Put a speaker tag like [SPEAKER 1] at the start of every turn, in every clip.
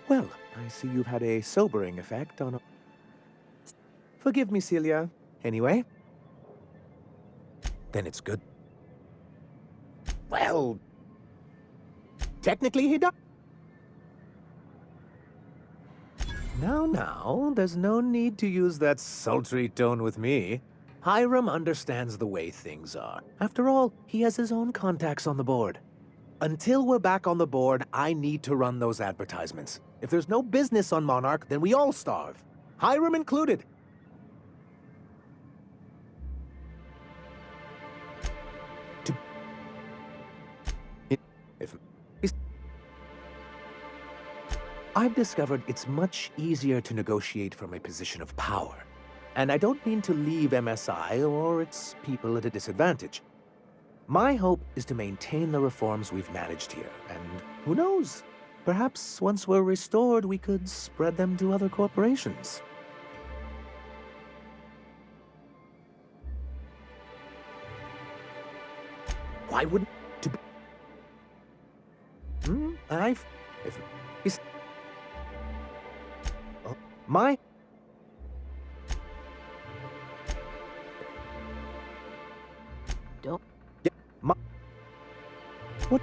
[SPEAKER 1] Well, I see you've had a sobering effect on... Forgive me, Celia. Anyway. Then it's good. Well... Technically, he does. Now, there's no need to use that sultry tone with me. Hiram understands the way things are. After all, he has his own contacts on the board. Until we're back on the board, I need to run those advertisements. If there's no business on Monarch, then we all starve. Hiram included. I've discovered it's much easier to negotiate from a position of power. And I don't mean to leave MSI or its people at a disadvantage. My hope is to maintain the reforms we've managed here, and who knows? Perhaps once we're restored, we could spread them to other corporations. Why wouldn't to be? My...
[SPEAKER 2] Don't...
[SPEAKER 1] Yeah, my... What?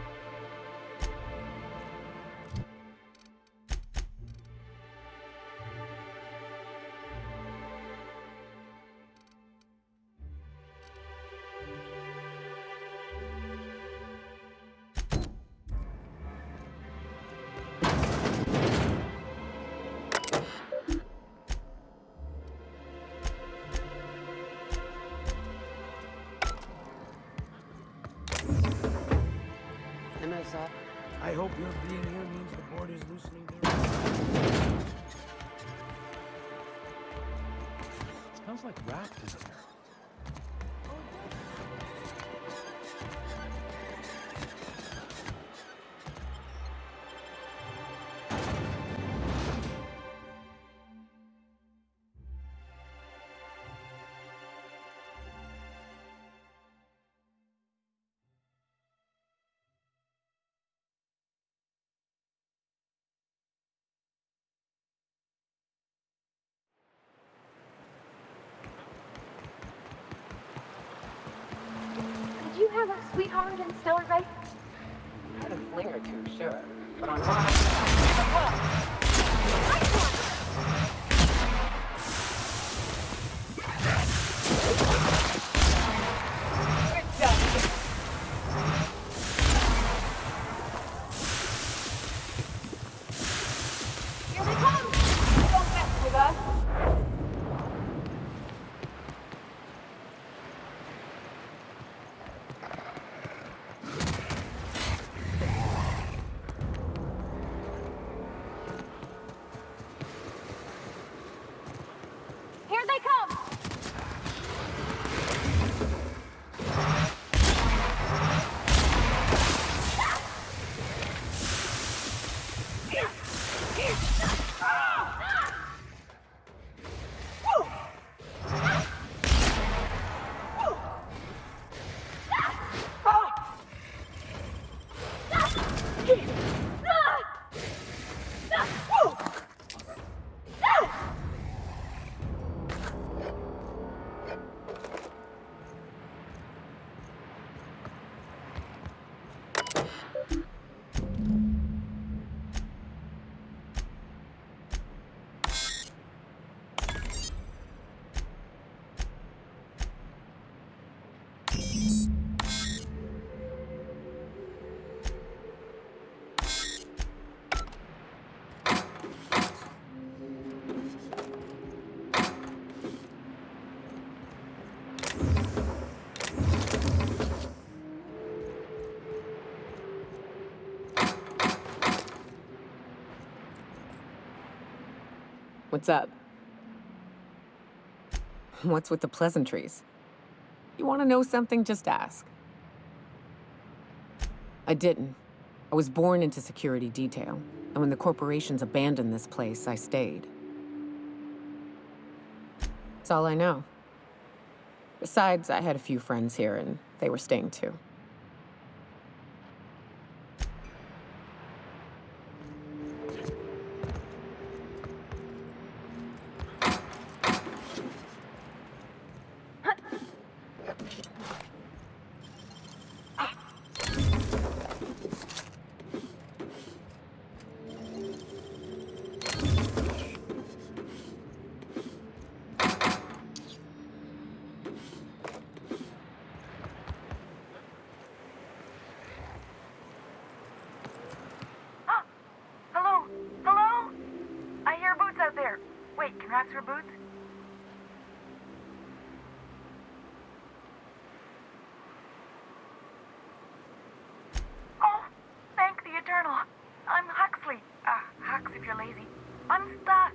[SPEAKER 3] I hope your being here means the board is loosening their... Smells like rat in here.
[SPEAKER 4] Did you have a sweetheart in Stellar Bay?
[SPEAKER 2] I had a fling or two, sure. But on
[SPEAKER 4] Here they come! Don't mess with us! Here they come!
[SPEAKER 2] What's up? What's with the pleasantries? You want to know something? Just ask. I didn't. I was born into security detail, and when the corporations abandoned this place, I stayed. That's all I know. Besides, I had a few friends here, and they were staying too.
[SPEAKER 5] for boots? Oh, thank the Eternal. I'm Huxley. Hux if you're lazy. I'm stuck.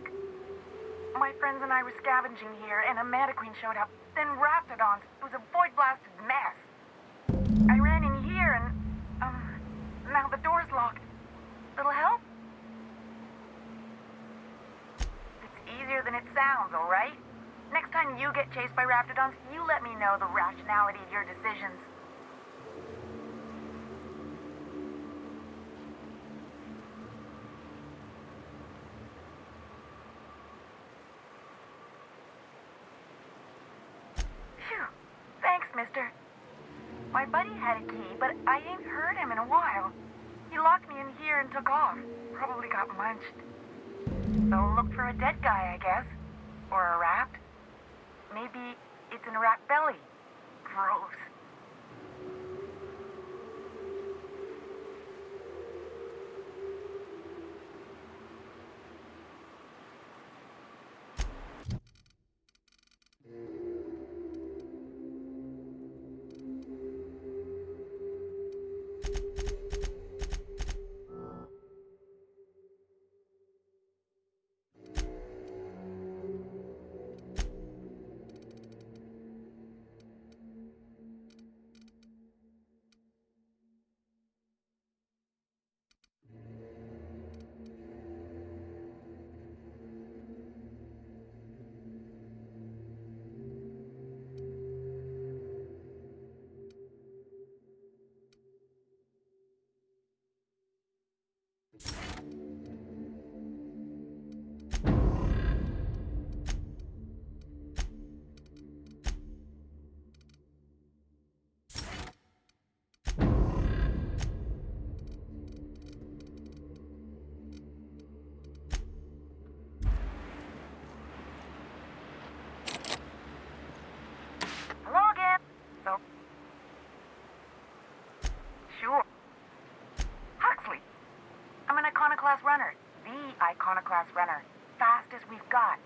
[SPEAKER 5] My friends and I were scavenging here, and a Mana Queen showed up. Then Raptidons. It was a void-blasted mess. I ran in here, and, now the door's locked. Little help? It's easier than it sounds, all right? Next time you get chased by Raptidons, you let me know the rationality of your decisions. Phew. Thanks, mister. My buddy had a key, but I ain't heard him in a while. He locked me in here and took off. Probably got munched. So look for a dead guy, I guess. Or a rat. Maybe it's in a rat belly. Gross. Hello again. So, sure. Huxley. I'm an iconoclast runner. The iconoclast runner. Fastest we've got.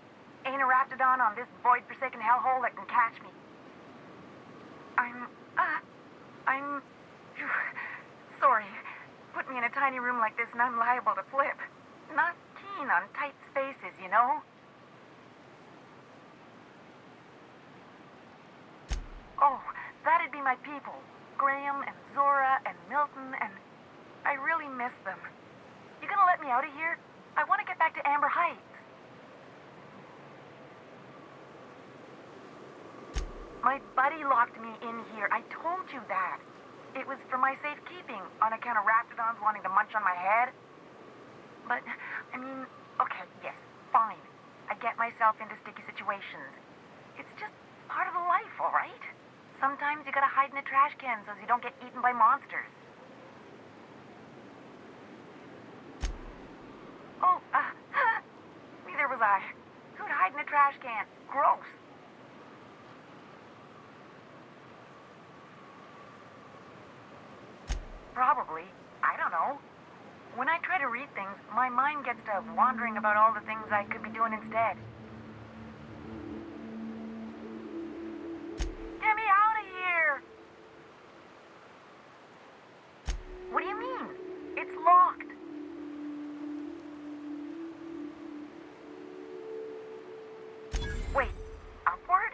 [SPEAKER 5] Ain't a Raptidon on this void-forsaken hellhole that can catch me. I'm... phew, sorry. Put me in a tiny room like this and I'm liable to flip. Not keen on tight spaces, you know? Oh, that'd be my people. Graham and Zora and Milton and... I really miss them. You gonna let me out of here? I want to get back to Amber Heights. My buddy locked me in here. I told you that. It was for my safekeeping on account of Raptidons wanting to munch on my head. But, I mean, okay, yes, fine. I get myself into sticky situations. It's just part of the life, all right? Sometimes you gotta hide in a trash can so you don't get eaten by monsters. Oh, neither was I. Who'd hide in a trash can? Gross. Probably. I don't know. When I try to read things, my mind gets to wandering about all the things I could be doing instead. Get me out of here! What do you mean? It's locked. Wait, upward?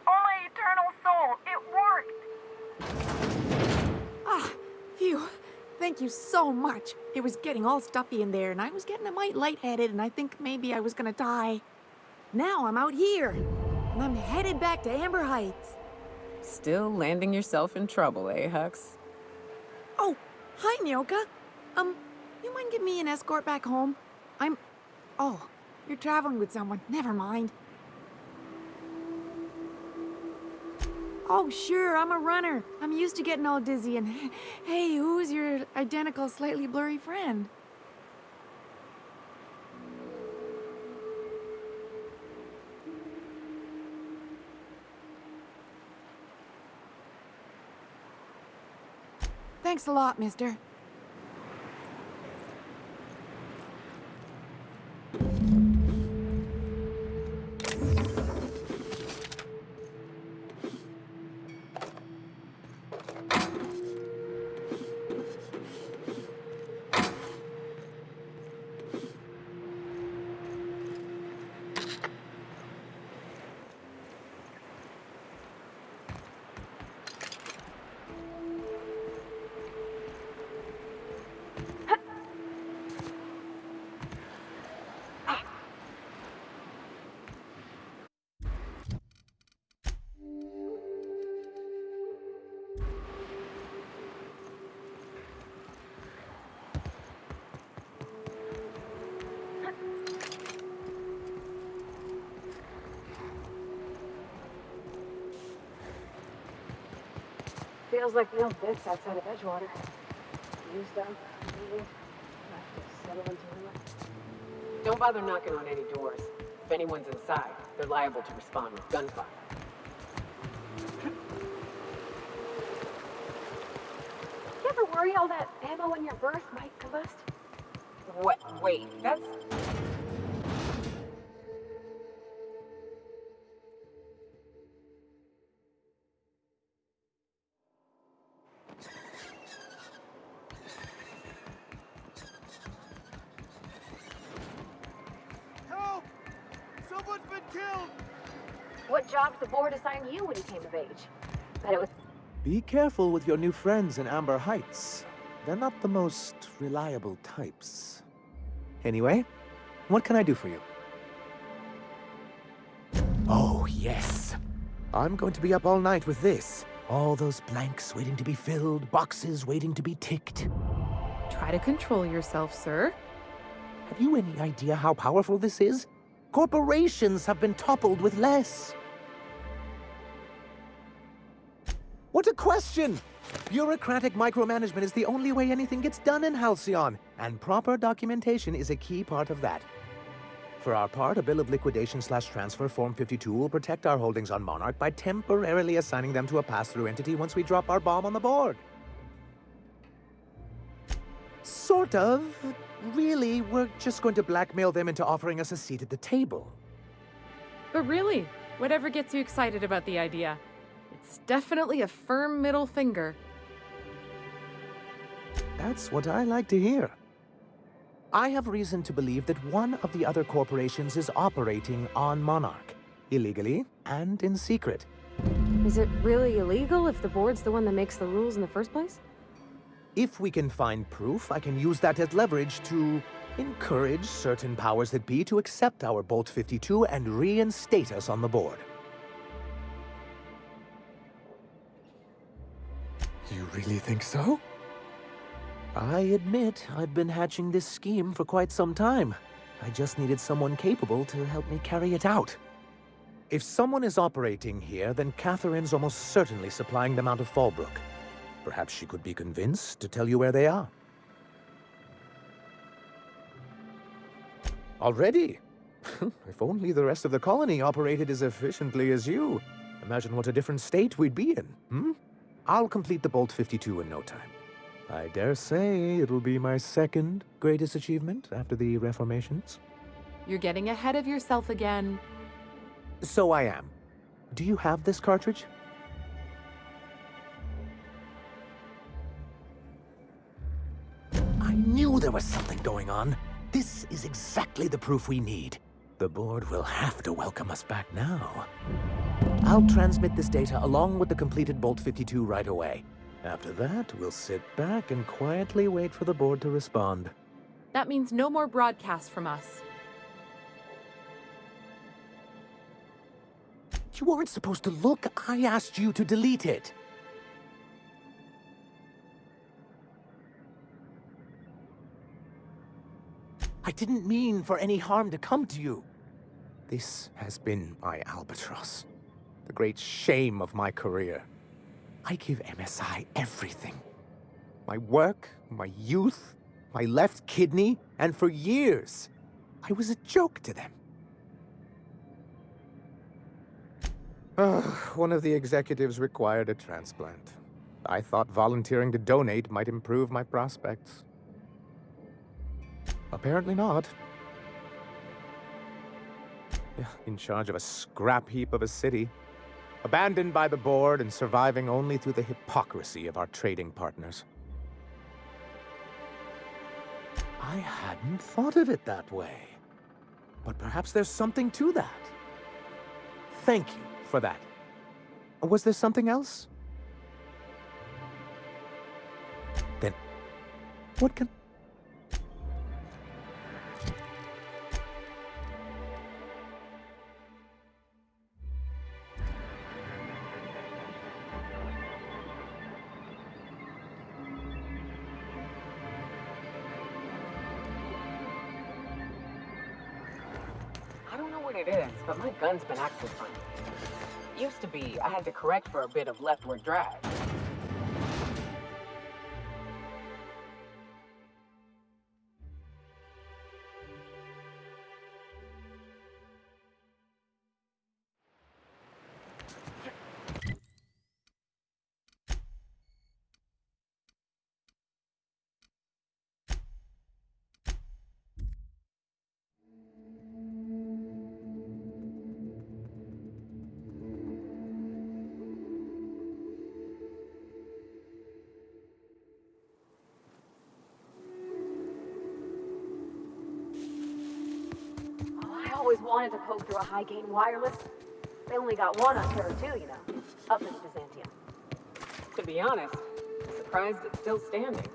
[SPEAKER 5] Oh, my eternal soul, it worked!
[SPEAKER 6] Ah, phew. Thank you so much. It was getting all stuffy in there, and I was getting a mite lightheaded, and I think maybe I was gonna die. Now I'm out here, and I'm headed back to Amber Heights.
[SPEAKER 2] Still landing yourself in trouble, eh, Hux?
[SPEAKER 6] Oh, hi, Nyoka. You mind giving me an escort back home? Oh, you're traveling with someone. Never mind. Oh, sure, I'm a runner. I'm used to getting all dizzy, and hey, who's your identical, slightly blurry friend? Thanks a lot, mister.
[SPEAKER 4] feels like the old bits outside of Edgewater. Used up, moving, have to settle into it.
[SPEAKER 2] Don't bother knocking on any doors. If anyone's inside, they're liable to respond with gunfire.
[SPEAKER 4] You ever worry all that ammo in your berth might combust?
[SPEAKER 2] What? Wait, that's...
[SPEAKER 3] Help! Someone's been killed!
[SPEAKER 4] What job did the board assign you when you came of age? Bet it was...
[SPEAKER 1] Be careful with your new friends in Amber Heights. They're not the most reliable types. Anyway, what can I do for you? Oh, yes. I'm going to be up all night with this. All those blanks waiting to be filled, boxes waiting to be ticked.
[SPEAKER 6] Try to control yourself, sir.
[SPEAKER 1] Have you any idea how powerful this is? Corporations have been toppled with less. What a question! Bureaucratic micromanagement is the only way anything gets done in Halcyon, and proper documentation is a key part of that. For our part, a bill of liquidation/transfer Form 52 will protect our holdings on Monarch by temporarily assigning them to a pass-through entity once we drop our bomb on the board. Sort of. Really, we're just going to blackmail them into offering us a seat at the table.
[SPEAKER 6] But really, whatever gets you excited about the idea. It's definitely a firm middle finger.
[SPEAKER 1] That's what I like to hear. I have reason to believe that one of the other corporations is operating on Monarch, illegally and in secret.
[SPEAKER 4] Is it really illegal if the board's the one that makes the rules in the first place?
[SPEAKER 1] If we can find proof, I can use that as leverage to encourage certain powers that be to accept our Bolt 52 and reinstate us on the board. You really think so? I admit I've been hatching this scheme for quite some time. I just needed someone capable to help me carry it out. If someone is operating here, then Catherine's almost certainly supplying them out of Fallbrook. Perhaps she could be convinced to tell you where they are. Already? If only the rest of the colony operated as efficiently as you. Imagine what a different state we'd be in, hmm? I'll complete the Bolt 52 in no time. I dare say it'll be my second greatest achievement after the reformations.
[SPEAKER 6] You're getting ahead of yourself again.
[SPEAKER 1] So I am. Do you have this cartridge? I knew there was something going on. This is exactly the proof we need. The board will have to welcome us back now. I'll transmit this data along with the completed Bolt 52 right away. After that, we'll sit back and quietly wait for the board to respond.
[SPEAKER 6] That means no more broadcasts from us.
[SPEAKER 1] You aren't supposed to look. I asked you to delete it. I didn't mean for any harm to come to you. This has been my albatross. The great shame of my career. I give MSI everything. My work, my youth, my left kidney, and for years, I was a joke to them. One of the executives required a transplant. I thought volunteering to donate might improve my prospects. Apparently not. In charge of a scrap heap of a city. Abandoned by the board and surviving only through the hypocrisy of our trading partners. I hadn't thought of it that way. But perhaps there's something to that. Thank you for that. Was there something else? Then, what can...
[SPEAKER 2] I don't know what it is, but my gun's been acting funny. Used to be, I had to correct for a bit of leftward drag.
[SPEAKER 4] always wanted to poke through a high-gain wireless. They only got one on Terra 2, you know, up in Byzantium.
[SPEAKER 2] To be honest, I'm surprised it's still standing.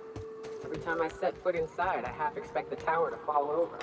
[SPEAKER 2] Every time I set foot inside, I half expect the tower to fall over.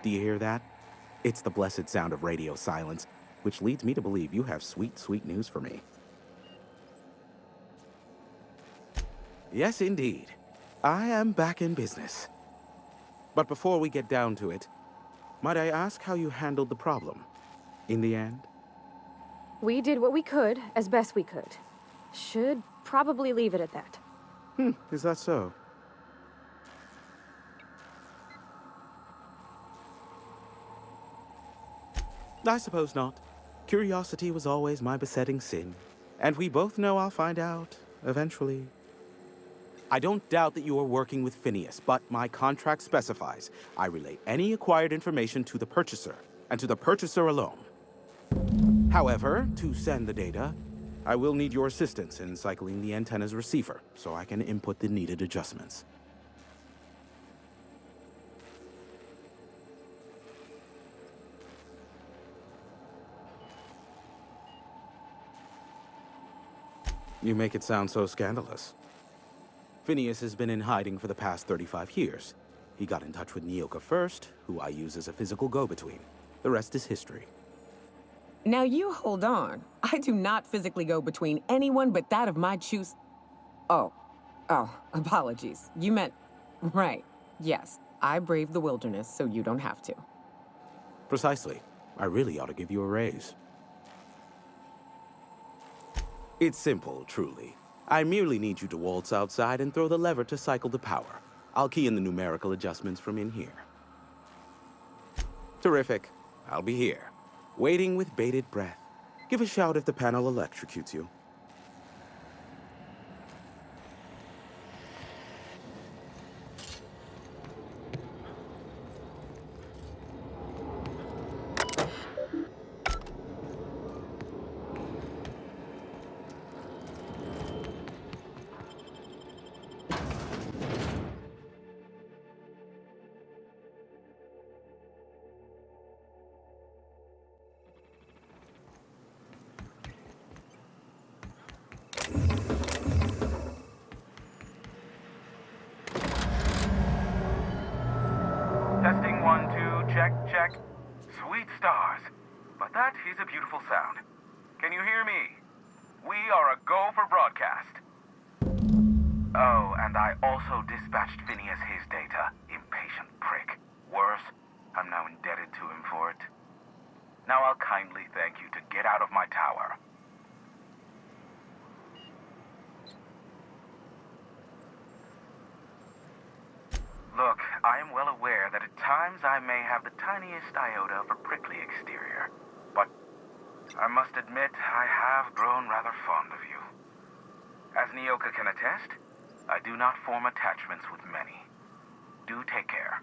[SPEAKER 7] Do you hear that? It's the blessed sound of radio silence, which leads me to believe you have sweet, sweet news for me. Yes, indeed. I am back in business. But before we get down to it, might I ask how you handled the problem? In the end?
[SPEAKER 8] We did what we could, as best we could. Should probably leave it at that.
[SPEAKER 7] Is that so? I suppose not. Curiosity was always my besetting sin. And we both know I'll find out, eventually. I don't doubt that you are working with Phineas, but my contract specifies I relay any acquired information to the purchaser, and to the purchaser alone. However, to send the data, I will need your assistance in cycling the antenna's receiver, so I can input the needed adjustments. You make it sound so scandalous. Phineas has been in hiding for the past 35 years. He got in touch with Nyoka first, who I use as a physical go-between. The rest is history.
[SPEAKER 2] Now you hold on. I do not physically go between anyone but that of my choose. Oh, apologies. You meant, right. Yes, I braved the wilderness, so you don't have to.
[SPEAKER 7] Precisely. I really ought to give you a raise. It's simple, truly. I merely need you to waltz outside and throw the lever to cycle the power. I'll key in the numerical adjustments from in here. Terrific. I'll be here, waiting with bated breath. Give a shout if the panel electrocutes you.
[SPEAKER 9] Testing 1, 2, check, check. Sweet stars. But that is a beautiful sound. Can you hear me? We are a go for broadcast. Oh, and I also dispatched Phineas his data. Impatient prick. Worse, I'm now indebted to him for it. Now I'll kindly thank you to get out of my tower. Look, I am well aware that at times I may have the tiniest iota of a prickly exterior, but I must admit, I have grown rather fond of you. As Nyoka can attest, I do not form attachments with many. Do take care.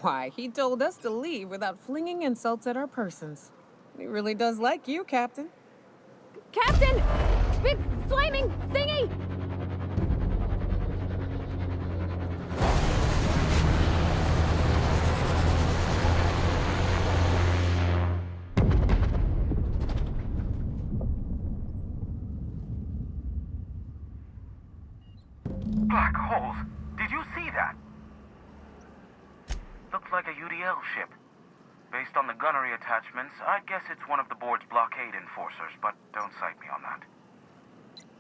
[SPEAKER 2] Why, he told us to leave without flinging insults at our persons. He really does like you, Captain.
[SPEAKER 8] Captain! Big flaming thingy!
[SPEAKER 9] Black holes! Did you see that? Looks like a UDL ship. Based on the gunnery attachments, I'd guess it's one of the board's blockade enforcers, but don't cite me on that.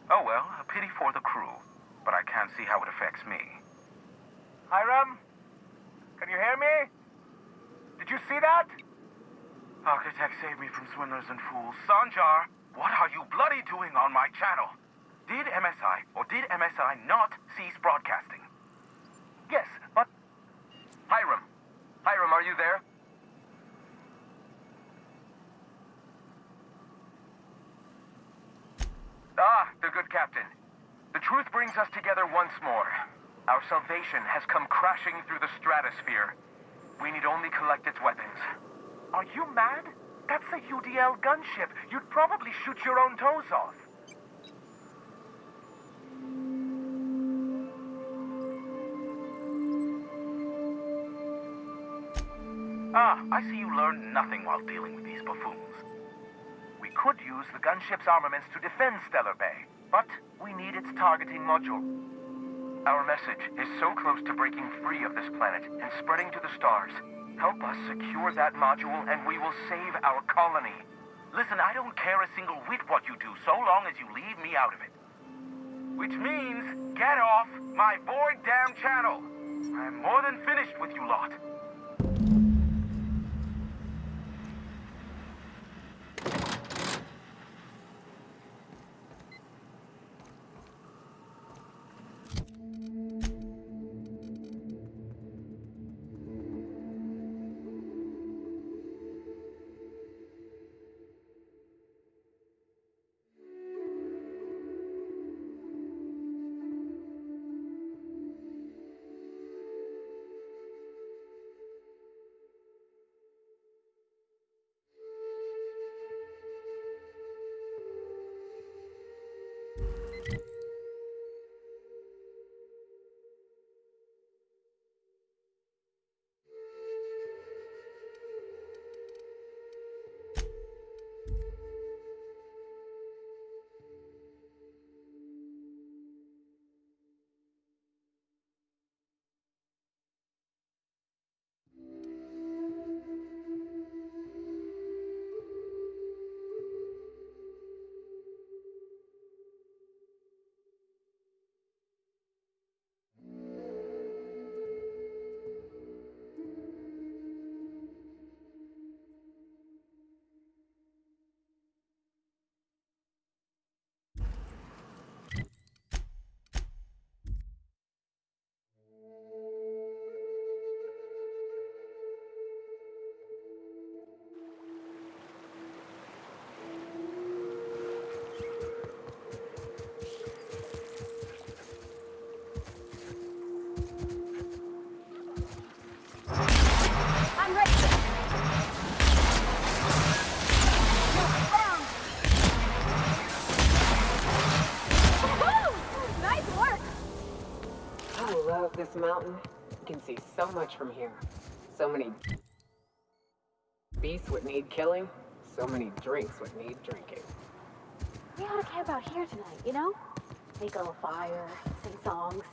[SPEAKER 9] Oh well, a pity for the crew, but I can't see how it affects me. Hiram? Can you hear me? Did you see that? Architect saved me from swindlers and fools. Sanjar, what are you bloody doing on my channel? Did MSI or did MSI not cease broadcasting? Yes, but... Hiram, are you there? Ah, the good captain. The truth brings us together once more. Our salvation has come crashing through the stratosphere. We need only collect its weapons. Are you mad? That's a UDL gunship. You'd probably shoot your own toes off. Ah, I see you learned nothing while dealing with these buffoons. We could use the gunship's armaments to defend Stellar Bay, but we need its targeting module. Our message is so close to breaking free of this planet and spreading to the stars. Help us secure that module and we will save our colony. Listen, I don't care a single whit what you do, so long as you leave me out of it. Which means, get off my bored damn channel. I'm more than finished with you lot.
[SPEAKER 8] I'm ready. Woohoo! Nice work.
[SPEAKER 2] I love this mountain. You can see so much from here. So many beasts would need killing. So many drinks would need drinking.
[SPEAKER 4] We ought to camp out here tonight, you know? Make a little fire, sing songs.